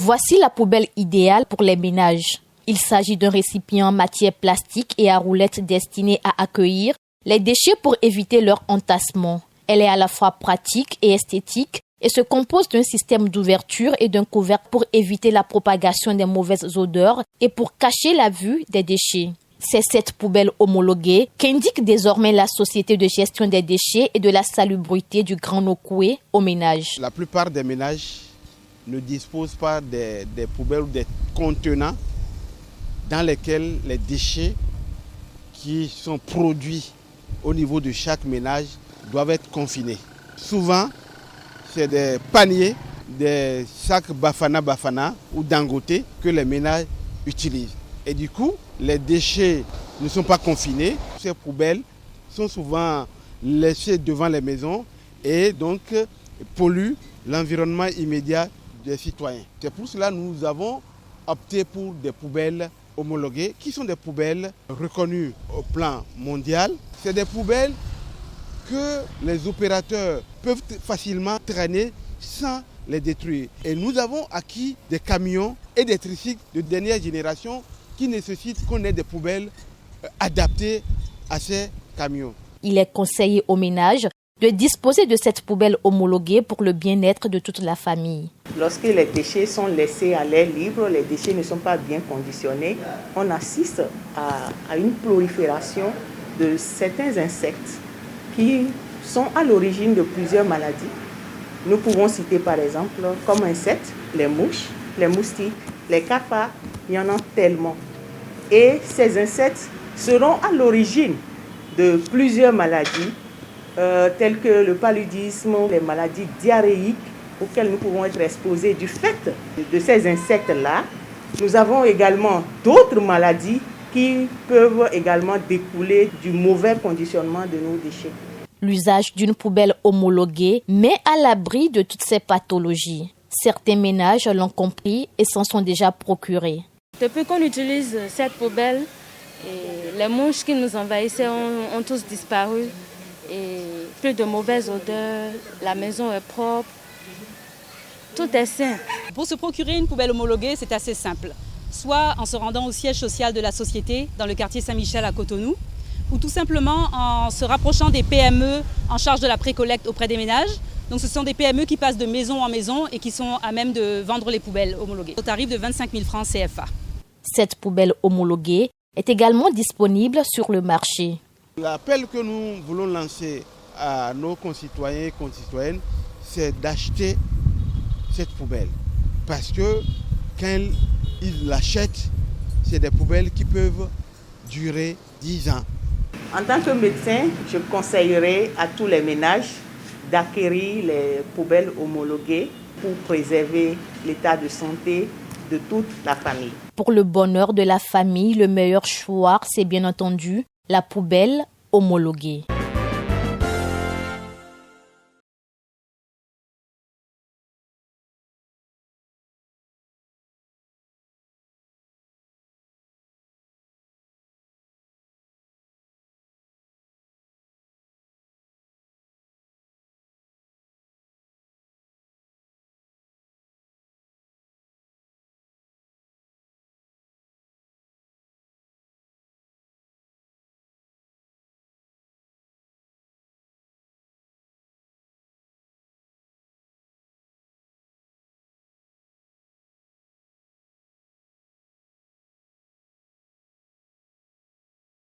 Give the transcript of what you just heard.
Voici la poubelle idéale pour les ménages. Il s'agit d'un récipient en matière plastique et à roulettes destiné à accueillir les déchets pour éviter leur entassement. Elle est à la fois pratique et esthétique et se compose d'un système d'ouverture et d'un couvercle pour éviter la propagation des mauvaises odeurs et pour cacher la vue des déchets. C'est cette poubelle homologuée qu'indique désormais la Société de gestion des déchets et de la salubrité du Grand Nokoué aux ménages. La plupart des ménages ne disposent pas des poubelles ou des contenants dans lesquels les déchets qui sont produits au niveau de chaque ménage doivent être confinés. Souvent, c'est des paniers, des sacs Bafana ou Dangote que les ménages utilisent. Et du coup, les déchets ne sont pas confinés. Ces poubelles sont souvent laissées devant les maisons et donc polluent l'environnement immédiat des citoyens. C'est pour cela que nous avons opté pour des poubelles homologuées qui sont des poubelles reconnues au plan mondial. C'est des poubelles que les opérateurs peuvent facilement traîner sans les détruire. Et nous avons acquis des camions et des tricycles de dernière génération qui nécessitent qu'on ait des poubelles adaptées à ces camions. Il est conseillé aux ménages de disposer de cette poubelle homologuée pour le bien-être de toute la famille. Lorsque les déchets sont laissés à l'air libre, les déchets ne sont pas bien conditionnés, on assiste à une prolifération de certains insectes qui sont à l'origine de plusieurs maladies. Nous pouvons citer par exemple comme insectes les mouches, les moustiques, les cafards, il y en a tellement. Et ces insectes seront à l'origine de plusieurs maladies telles que le paludisme, les maladies diarrhéiques auxquelles nous pouvons être exposés du fait de ces insectes-là. Nous avons également d'autres maladies qui peuvent également découler du mauvais conditionnement de nos déchets. L'usage d'une poubelle homologuée met à l'abri de toutes ces pathologies. Certains ménages l'ont compris et s'en sont déjà procurés. Depuis qu'on utilise cette poubelle, les mouches qui nous envahissaient ont tous disparu. Et plus de mauvaises odeurs, la maison est propre, tout est sain. Pour se procurer une poubelle homologuée, c'est assez simple. Soit en se rendant au siège social de la société dans le quartier Saint-Michel à Cotonou, ou tout simplement en se rapprochant des PME en charge de la précollecte auprès des ménages. Donc ce sont des PME qui passent de maison en maison et qui sont à même de vendre les poubelles homologuées au tarif de 25 000 francs CFA. Cette poubelle homologuée est également disponible sur le marché. L'appel que nous voulons lancer à nos concitoyens et concitoyennes, c'est d'acheter cette poubelle. Parce que quand ils l'achètent, c'est des poubelles qui peuvent durer 10 ans. En tant que médecin, je conseillerais à tous les ménages d'acquérir les poubelles homologuées pour préserver l'état de santé de toute la famille. Pour le bonheur de la famille, le meilleur choix, c'est bien entendu la poubelle homologuée.